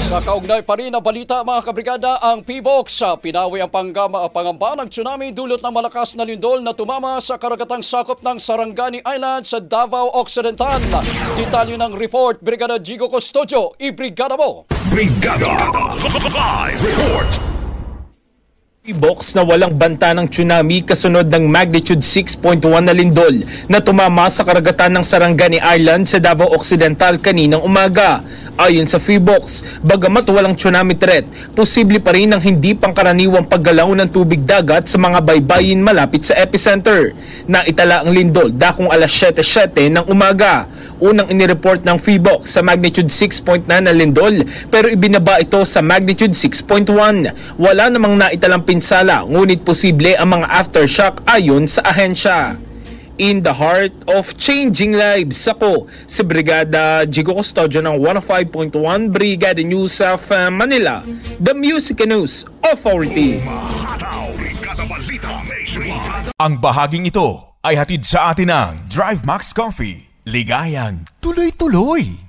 Sa kaugnay pa rin na balita mga kabrigada, ang PBOX pinawi ang pangamba ng tsunami dulot ng malakas na lindol na tumama sa karagatang sakop ng Sarangani Island sa Davao Occidental. Detalye ng report, Brigada Jigo Custodio, ibrigada mo! Brigada Live Report! PBOX na walang banta ng tsunami kasunod ng magnitude 6.1 na lindol na tumama sa karagatan ng Sarangani Island sa Davao Occidental kaninang umaga. Ayon sa PBOX, bagamat walang tsunami threat, posible pa rin ang hindi pangkaraniwang paggalaw ng tubig dagat sa mga baybayin malapit sa epicenter. Naitala ang lindol dakong alas 7:07 ng umaga. Unang inireport ng PBOX sa magnitude 6.9 na lindol pero ibinaba ito sa magnitude 6.1. Wala namang naitalang pinsala ngunit posible ang mga aftershock ayon sa ahensya. In the heart of changing lives, ako si Brigada Jigo Custodio ng 105.1 Brigada News of Manila, the Music News Authority. Ang bahaging ito ay hatid sa atin ng Drive Max Coffee. Ligayang tuloy-tuloy.